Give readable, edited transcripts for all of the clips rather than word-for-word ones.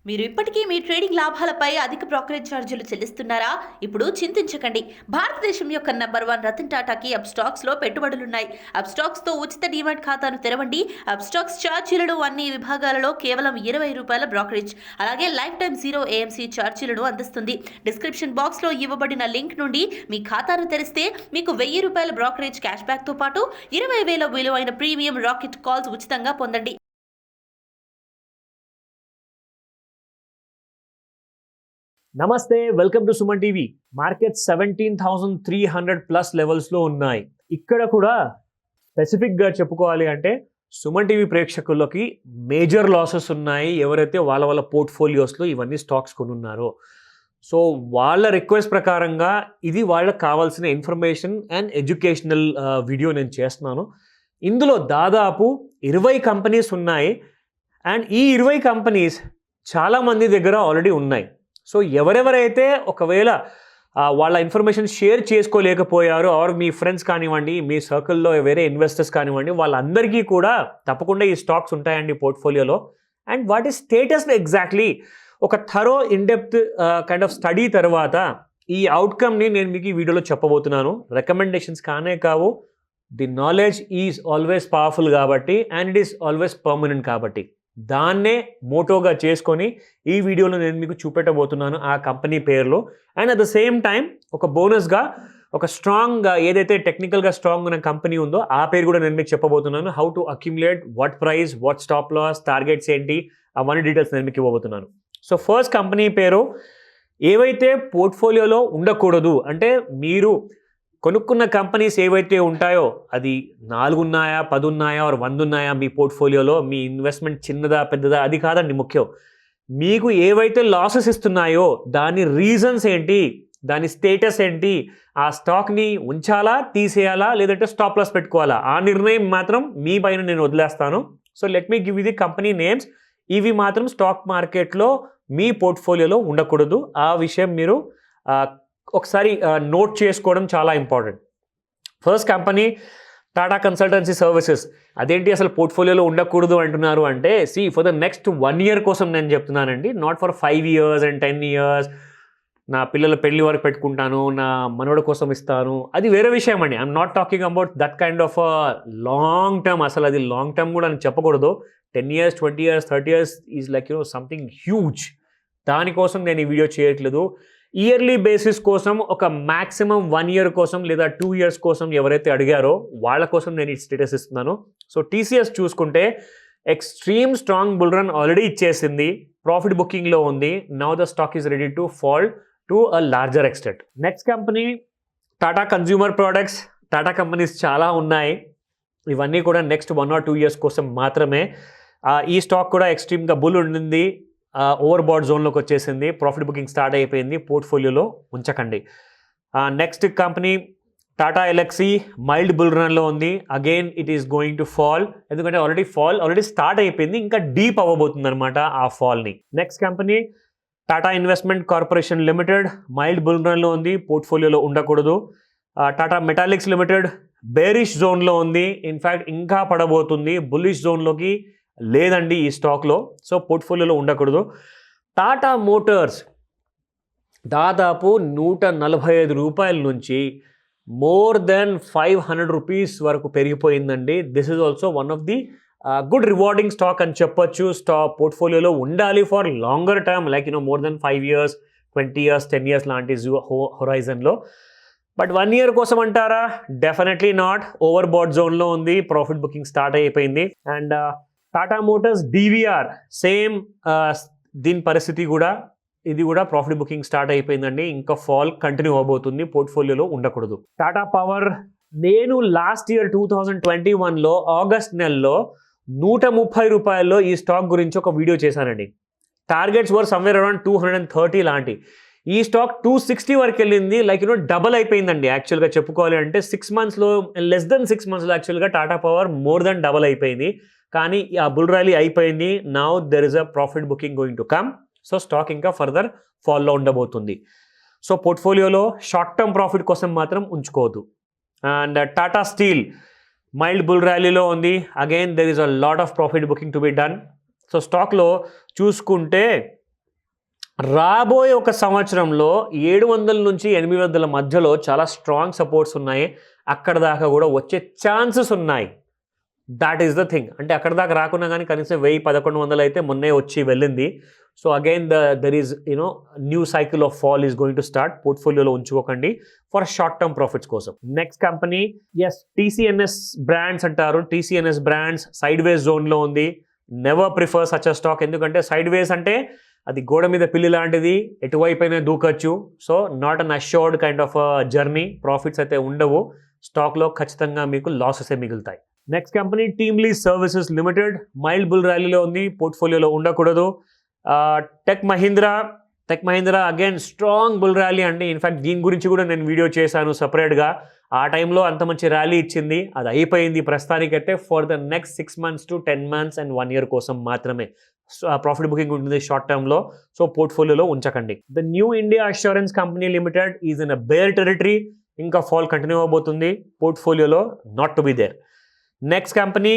మీరు ఇప్పటికీ మీ ట్రేడింగ్ లాభాలపై అధిక బ్రోకరేజ్ ఛార్జీలు చెల్లిస్తున్నారా? ఇప్పుడు చింతించకండి. భారతదేశం యొక్క నంబర్ 1 రతన్ టాటాకి అప్స్టాక్స్ లో పెట్టుబడులున్నాయి. అప్స్టాక్స్ తో ఉచిత డీమాట్ ఖాతాను తెరవండి. అప్స్టాక్స్ ఛార్జీలను అన్ని విభాగాలలో కేవలం ₹20 బ్రోకరేజ్, అలాగే లైఫ్ టైం 0 AMC ఛార్జీలను అందిస్తుంది. డిస్క్రిప్షన్ బాక్స్ లో ఇవ్వబడిన లింక్ నుండి మీ ఖాతాను తెరిస్తే మీకు ₹1000 బ్రోకరేజ్ క్యాష్ బ్యాక్ తో పాటు 20,000 విలువైన ప్రీమియం రాకెట్ కాల్స్ ఉచితంగా పొందండి. నమస్తే, welcome to Suman TV. Market 17,300 plus లెవెల్స్లో ఉన్నాయి. ఇక్కడ కూడా స్పెసిఫిక్గా చెప్పుకోవాలి అంటే సుమన్ టీవీ ప్రేక్షకులకి మేజర్ లాసెస్ ఉన్నాయి. ఎవరైతే వాళ్ళ పోర్ట్ఫోలియోస్లో ఇవన్నీ స్టాక్స్ కొనున్నారో, సో వాళ్ళ రిక్వెస్ట్ ప్రకారంగా ఇది వాళ్ళకి కావాల్సిన ఇన్ఫర్మేషన్ అండ్ ఎడ్యుకేషనల్ వీడియో నేను చేస్తున్నాను. ఇందులో దాదాపు 20 కంపెనీస్ ఉన్నాయి. అండ్ ఈ 20 కంపెనీస్ చాలామంది దగ్గర ఆల్రెడీ ఉన్నాయి. సో ఎవరెవరైతే ఒకవేళ వాళ్ళ ఇన్ఫర్మేషన్ షేర్ చేసుకోలేకపోయారో, ఆర్ మీ ఫ్రెండ్స్ కానివ్వండి, మీ సర్కిల్లో వేరే ఇన్వెస్టర్స్ కానివ్వండి, వాళ్ళందరికీ కూడా తప్పకుండా ఈ స్టాక్స్ ఉంటాయండి పోర్ట్ఫోలియోలో. అండ్ వాటి స్టేటస్ ఎగ్జాక్ట్లీ ఒక thorough in depth kind of study తర్వాత ఈ అవుట్కమ్ని నేను మీకు ఈ వీడియోలో చెప్పబోతున్నాను. రికమెండేషన్స్ కానే కావు. The knowledge is always powerful కాబట్టి, and it is always permanent కాబట్టి దాన్నే మోటోగా చేసుకొని ఈ వీడియోలో నేను మీకు చూపెట్టబోతున్నాను ఆ కంపెనీ పేర్లు. And at the same time ఒక బోనస్గా ఒక స్ట్రాంగ్గా ఏదైతే టెక్నికల్గా స్ట్రాంగ్ ఉన్న కంపెనీ ఉందో ఆ పేరు కూడా నేను మీకు చెప్పబోతున్నాను. How to accumulate, what price, what stop loss, targets ఏంటి, అవన్నీ డీటెయిల్స్ నేను మీకు ఇవ్వబోతున్నాను. సో ఫస్ట్ కంపెనీ పేరు ఏవైతే పోర్ట్ఫోలియోలో ఉండకూడదు అంటే మీరు కొనుక్కున్న కంపెనీస్ ఏవైతే ఉంటాయో అది 4 ఉన్నాయా, 10 ఉన్నాయా, 100 ఉన్నాయా మీ పోర్ట్ఫోలియోలో, మీ ఇన్వెస్ట్మెంట్ చిన్నదా పెద్దదా అది కాదండి ముఖ్యం. మీకు ఏవైతే లాసెస్ ఇస్తున్నాయో దాని రీజన్స్ ఏంటి, దాని స్టేటస్ ఏంటి, ఆ స్టాక్ని ఉంచాలా, తీసేయాలా, లేదంటే స్టాప్ లాస్ పెట్టుకోవాలా, ఆ నిర్ణయం మాత్రం మీ పైన నేను వదిలేస్తాను. So let me give you the company names. ఇవి మాత్రం స్టాక్ మార్కెట్లో మీ పోర్ట్ఫోలియోలో ఉండకూడదు. ఆ విషయం మీరు ఒకసారి నోట్ చేసుకోవడం చాలా important. First company Tata consultancy services. అదేంటి అసలు పోర్ట్ఫోలియోలో ఉండకూడదు అంటున్నారు అంటే, ఫర్ ద నెక్స్ట్ 1 ఇయర్ కోసం నేను చెప్తున్నానండి. Not for 5 years and 10 years. నా పిల్లల పెళ్లి వరకు పెట్టుకుంటాను, నా మనవడి కోసం ఇస్తాను, అది వేరే విషయం అండి. I'm not talking about that kind of long term. అసలు అది లాంగ్ టర్మ్ కూడా అని చెప్పకూడదు. 10 years, 20 years, 30 years is like something huge. దానికోసం నేను ఈ వీడియో చేయట్లేదు. ఇయర్లీ బేసిస్ కోసం ఒక మ్యాక్సిమం 1 year కోసం లేదా 2 years కోసం ఎవరైతే అడిగారో వాళ్ళ కోసం నేను ఈ స్టేటస్ ఇస్తున్నాను. సో టీసీఎస్ చూసుకుంటే extreme strong bull run already ఇచ్చేసింది, ప్రాఫిట్ బుకింగ్లో ఉంది. Now the stock is ready to fall to a larger extent. Next company Tata consumer products. Tata companies చాలా ఉన్నాయి. ఇవన్నీ కూడా నెక్స్ట్ 1 or 2 years కోసం మాత్రమే. ఈ స్టాక్ కూడా ఎక్స్ట్రీమ్గా బుల్ ఉండింది, ఓవర్ బాట్ జోన్లోకి వచ్చేసింది, ప్రాఫిట్ బుకింగ్ స్టార్ట్ అయిపోయింది. పోర్ట్ఫోలియోలో ఉంచకండి. Next company Tata Elxsi. Mild bull రన్లో ఉంది. Again it is going to fall, ఎందుకంటే ఆల్రెడీ స్టార్ట్ అయిపోయింది, ఇంకా డీప్ అవ్వబోతుంది అనమాట ఆ ఫాల్ని. Next company Tata Investment Corporation Limited. Mild bull రన్లో ఉంది, పోర్ట్ఫోలియోలో ఉండకూడదు. టాటా మెటాలిక్స్ లిమిటెడ్ బేరిష్ జోన్లో ఉంది. ఇన్ఫ్యాక్ట్ ఇంకా పడబోతుంది, బుల్లిష్ జోన్లోకి లేదండి ఈ స్టాక్లో. సో పోర్ట్ఫోలియోలో ఉండకూడదు. టాటా మోటార్స్ దాదాపు ₹145 నుంచి మోర్ దెన్ ₹500 వరకు పెరిగిపోయిందండి. This is also one of the good rewarding stock అని చెప్పొచ్చు. స్టాక్ పోర్ట్ఫోలియోలో ఉండాలి for longer term, like more than 5 years, 20 years, 10 years లాంటి హొరైజన్లో. బట్ 1 year కోసం అంటారా? Definitely not. ఓవర్ బాట్ జోన్లో ఉంది, ప్రాఫిట్ బుకింగ్ స్టార్ట్ అయిపోయింది. And Tata Motors DVR same, దీని పరిస్థితి కూడా, ఇది కూడా ప్రాఫిట్ బుకింగ్ స్టార్ట్ అయిపోయిందండి, ఇంకా ఫాల్ కంటిన్యూ అవబోతుంది, పోర్ట్ఫోలియోలో ఉండకూడదు. టాటా పవర్. నేను లాస్ట్ ఇయర్ 2021లో ఆగస్ట్ నెలలో ₹130 ఈ స్టాక్ గురించి ఒక వీడియో చేశానండి. టార్గెట్స్ వర్ సమ్వేర్ అరౌండ్ 230 లాంటి. ఈ స్టాక్ 260 వరకు వెళ్ళింది, లైక్ డబల్ అయిపోయిందండి. యాక్చువల్గా చెప్పుకోవాలి అంటే 6 monthsలో, లెస్ దెన్ 6 monthsలో యాక్చువల్గా Tata Power more than double అయిపోయింది. కానీ ఆ బుల్ ర్యాలీ అయిపోయింది. Now there is a profit booking going to come. So stock ఇంకా ఫర్దర్ ఫాల్లో ఉండబోతుంది. సో పోర్ట్ఫోలియోలో షార్ట్ టర్మ్ ప్రాఫిట్ కోసం మాత్రం ఉంచుకోవద్దు. And Tata Steel mild bull ర్యాలీలో ఉంది. Again there is a lot of profit booking to be done. So స్టాక్లో చూసుకుంటే రాబోయే ఒక సంవత్సరంలో 700 నుంచి 800 మధ్యలో చాలా స్ట్రాంగ్ సపోర్ట్స్ ఉన్నాయి. అక్కడ దాకా కూడా వచ్చే ఛాన్సెస్ ఉన్నాయి. That is the thing. అంటే అక్కడ దాకా రాకున్నా కానీ కనీసం 1000-1100 అయితే మొన్నే వచ్చి వెళ్ళింది. So again there is new cycle of fall is going to start. పోర్ట్ఫోలియోలో ఉంచుకోకండి ఫర్ షార్ట్ టర్మ్ ప్రాఫిట్స్ కోసం. నెక్స్ట్ కంపెనీ TCNS బ్రాండ్స్ అంటారు. TCNS బ్రాండ్స్ సైడ్ వేస్ జోన్లో ఉంది. Never prefer such a stock. ఎందుకంటే సైడ్ వేస్ అంటే అది గోడ మీద పిల్లి లాంటిది, ఎటువైపైనా దూకొచ్చు. So not an assured kind of journey. Profits అయితే ఉండవు. స్టాక్లో ఖచ్చితంగా మీకు లాసెస్ మిగులుతాయి. Next company TeamLease services limited. Mild bull ర్యాలీలో ఉంది, పోర్ట్ఫోలియోలో ఉండకూడదు. Tech Mahindra again strong bull rally అండి. ఇన్ఫ్యాక్ట్ దీని గురించి కూడా నేను వీడియో చేశాను సపరేట్గా. ఆ టైంలో అంత మంచి ర్యాలీ ఇచ్చింది, అది అయిపోయింది ప్రస్తుతానికైతే. For the next 6 months to 10 months and 1 year కోసం మాత్రమే ప్రాఫిట్ బుకింగ్ ఉంటుంది షార్ట్ టర్మ్లో. సో పోర్ట్ఫోలియోలో ఉంచకండి. The new India assurance company limited is in a bear territory. ఇంకా ఫాల్ కంటిన్యూ అవబోతుంది. పోర్ట్ఫోలియోలో not to be there. Next company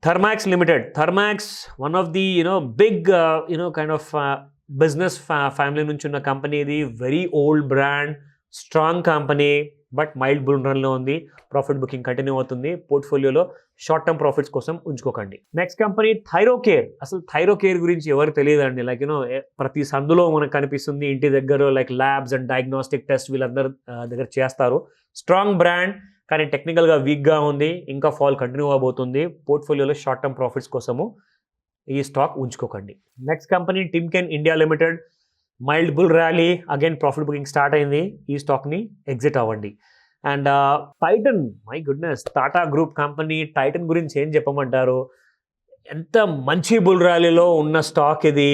Thermax limited. Thermax one of the big kind of business family నుంచి ఉన్న కంపెనీ. ఇది very old brand, strong company, but mild bull రన్లో ఉంది. Profit booking continue అవుతుంది. పోర్ట్ఫోలియోలో షార్ట్ టర్మ్ ప్రాఫిట్స్ కోసం ఉంచుకోకండి. Next company Thyrocare. అసలు థైరోకేర్ గురించి ఎవరు తెలియదండి. లైక్ ప్రతి సందులో మనకు కనిపిస్తుంది. ఇంటి దగ్గర like labs and diagnostic test వీళ్ళందరూ దగ్గర చేస్తారు. స్ట్రాంగ్ బ్రాండ్, కానీ టెక్నికల్గా వీక్గా ఉంది. ఇంకా ఫాల్ కంటిన్యూ అవబోతుంది. పోర్ట్ఫోలియోలో షార్ట్ టర్మ్ ప్రాఫిట్స్ కోసము ఈ స్టాక్ ఉంచుకోకండి. Next company Timken India limited. Mild bull rally, again profit booking start అయింది. ఈ స్టాక్ని ఎగ్జిట్ అవ్వండి. And Titan, my goodness, Tata group company. Titan గురించి ఏం చెప్పమంటారు? ఎంత మంచి బుల్ ర్యాలీలో ఉన్న స్టాక్ ఇది.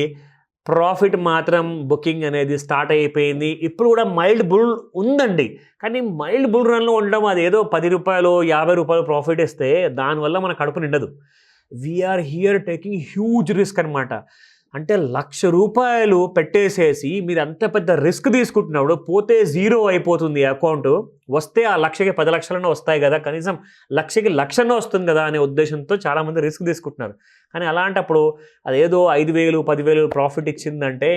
ప్రాఫిట్ మాత్రం బుకింగ్ అనేది స్టార్ట్ అయిపోయింది. ఇప్పుడు కూడా మైల్డ్ బుల్ ఉందండి, కానీ మైల్డ్ బుల్ రన్లో ఉండడం అది ఏదో 10 రూపాయలు 50 రూపాయలు ప్రాఫిట్ ఇస్తే దానివల్ల మన కడుపు నిండదు. We are here taking huge risk అనమాట. అంటే 1,00,000 రూపాయలు పెట్టేసేసి మీరు అంత పెద్ద రిస్క్ తీసుకుంటున్నప్పుడు పోతే జీరో అయిపోతుంది అకౌంట్. వస్తే ఆ 1,00,000కి 10 లక్షలన్నా వస్తాయి కదా, కనీసం 1,00,000కి 1,00,000 వస్తుంది కదా అనే ఉద్దేశంతో చాలామంది రిస్క్ తీసుకుంటున్నారు. కానీ అలాంటప్పుడు అదేదో 5,000 10,000 ప్రాఫిట్ ఇచ్చిందంటే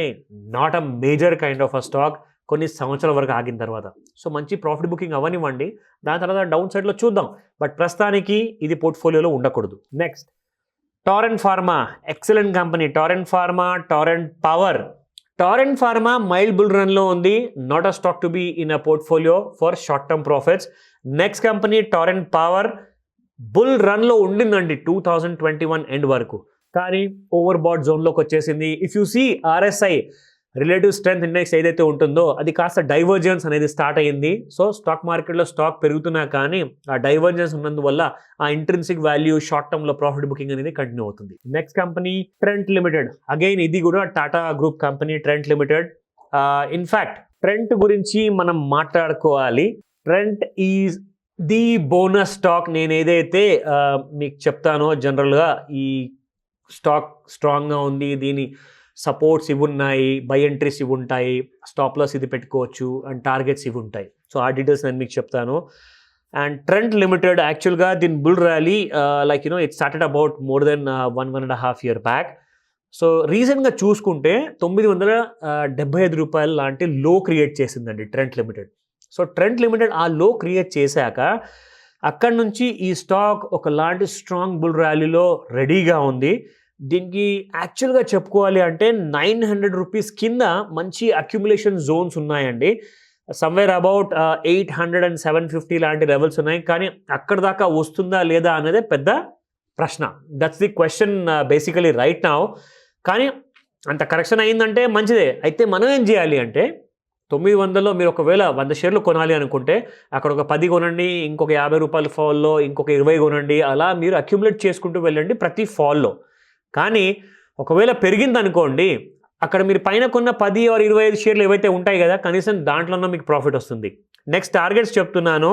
not a major kind of a stock కొన్ని సంవత్సరాల వరకు ఆగిన తర్వాత. సో మంచి ప్రాఫిట్ బుకింగ్ అవ్వనివ్వండి, దాని తర్వాత డౌన్ సైడ్లో చూద్దాం. బట్ ప్రస్తుతానికి ఇది పోర్ట్ఫోలియోలో ఉండకూడదు. Next Torrent pharma. Excellent company Torrent pharma. Torrent power. Torrent pharma mild bull రన్లో ఉంది. Not a stock to be in a portfolio for short term profits. Next company Torrent power. Bull రన్లో ఉండిందండి 2021 end వరకు, కానీ over bat జోన్లోకి వచ్చేసింది. If you see RSI relative strength index ఏదైతే ఉంటుందో అది కాస్త డైవర్జెన్స్ అనేది స్టార్ట్ అయ్యింది. సో స్టాక్ మార్కెట్లో స్టాక్ పెరుగుతున్నా కానీ ఆ డైవర్జెన్స్ ఉన్నందువల్ల ఆ ఇంట్రిన్సిక్ వాల్యూ షార్ట్ టర్మ్లో ప్రాఫిట్ బుకింగ్ అనేది కంటిన్యూ అవుతుంది. Next company Trent limited. Again ఇది కూడా Tata group company Trent limited. In fact Trent గురించి మనం మాట్లాడుకోవాలి. Trent is the bonus stock. నేను ఏదైతే మీకు చెప్తానో జనరల్గా ఈ స్టాక్ స్ట్రాంగ్గా ఉంది, దీని సపోర్ట్స్ ఇవి ఉన్నాయి, బై ఎంట్రీస్ ఇవి ఉంటాయి, స్టాప్ లాస్ ఇది పెట్టుకోవచ్చు, అండ్ టార్గెట్స్ ఇవి ఉంటాయి. సో ఆ డీటెయిల్స్ నేను మీకు చెప్తాను. అండ్ ట్రెంట్ లిమిటెడ్ యాక్చువల్గా దీని bull rally like it started about more than 1.5 year back. So రీసెంట్గా చూసుకుంటే 975 రూపాయలు లాంటి లో క్రియేట్ చేసిందండి Trent limited. So Trent limited ఆ లో క్రియేట్ చేశాక అక్కడి నుంచి ఈ స్టాక్ ఒకలాంటి స్ట్రాంగ్ బుల్ ర్యాలీలో రెడీగా ఉంది. దీనికి యాక్చువల్గా చెప్పుకోవాలి అంటే 900 రూపీస్ కింద మంచి అక్యుములేషన్ జోన్స్ ఉన్నాయండి. సమ్వేర్ అబౌట్ 800 and 750 లాంటి లెవెల్స్ ఉన్నాయి. కానీ అక్కడ దాకా వస్తుందా లేదా అనేది పెద్ద ప్రశ్న. That's the question basically right now. కానీ అంత కరెక్షన్ అయిందంటే మంచిదే. అయితే మనం ఏం చేయాలి అంటే 900లో మీరు ఒకవేళ 100 షేర్లు కొనాలి అనుకుంటే అక్కడ ఒక 10 కొనండి, ఇంకొక 50 రూపాయల ఫాల్లో ఇంకొక 20 కొనండి. అలా మీరు అక్యుములేట్ చేసుకుంటూ వెళ్ళండి ప్రతి ఫాల్లో. కానీ ఒకవేళ పెరిగింది అనుకోండి, అక్కడ మీరు పైన కొన్న 10 or 25 షేర్లు ఏవైతే ఉంటాయి కదా, కనీసం దాంట్లోనే మీకు ప్రాఫిట్ వస్తుంది. నెక్స్ట్ టార్గెట్స్ చెప్తున్నాను.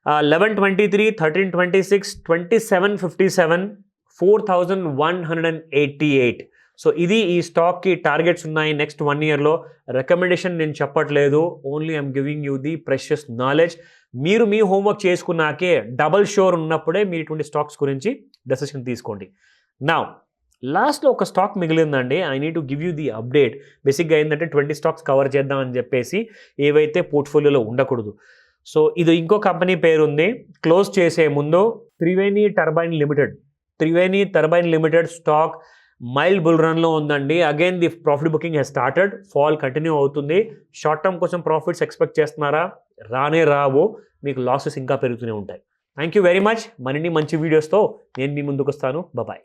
1123, 1326, 2757, 4188. సో ఇది ఈ స్టాక్కి టార్గెట్స్ ఉన్నాయి నెక్స్ట్ 1 yearలో. రికమెండేషన్ నేను చెప్పట్లేదు, only I'm giving you the precious knowledge. మీరు మీ హోంవర్క్ చేసుకున్నాకే డబల్ షోర్ ఉన్నప్పుడే మీరు ఇటువంటి స్టాక్స్ గురించి డెసిషన్ తీసుకోండి. నౌ లాస్ట్లో ఒక స్టాక్ మిగిలిందండి. I need to give you the update. బేసిక్గా ఏంటంటే 20 స్టాక్స్ కవర్ చేద్దామని చెప్పేసి ఏవైతే పోర్ట్ఫోలియోలో ఉండకూడదు. సో ఇది ఇంకో కంపెనీ పేరు ఉంది. క్లోజ్ చేసే ముందు Triveni turbine limited stock mild bull రన్లో ఉందండి. Again the profit booking has started. Fall continue అవుతుంది. షార్ట్ టర్మ్ కోసం ప్రాఫిట్స్ ఎక్స్పెక్ట్ చేస్తున్నారా? రావు. మీకు లాసెస్ ఇంకా పెరుగుతూనే ఉంటాయి. Thank you very much. మరిన్ని మంచి వీడియోస్తో నేను మీ ముందుకు వస్తాను. బాయ్.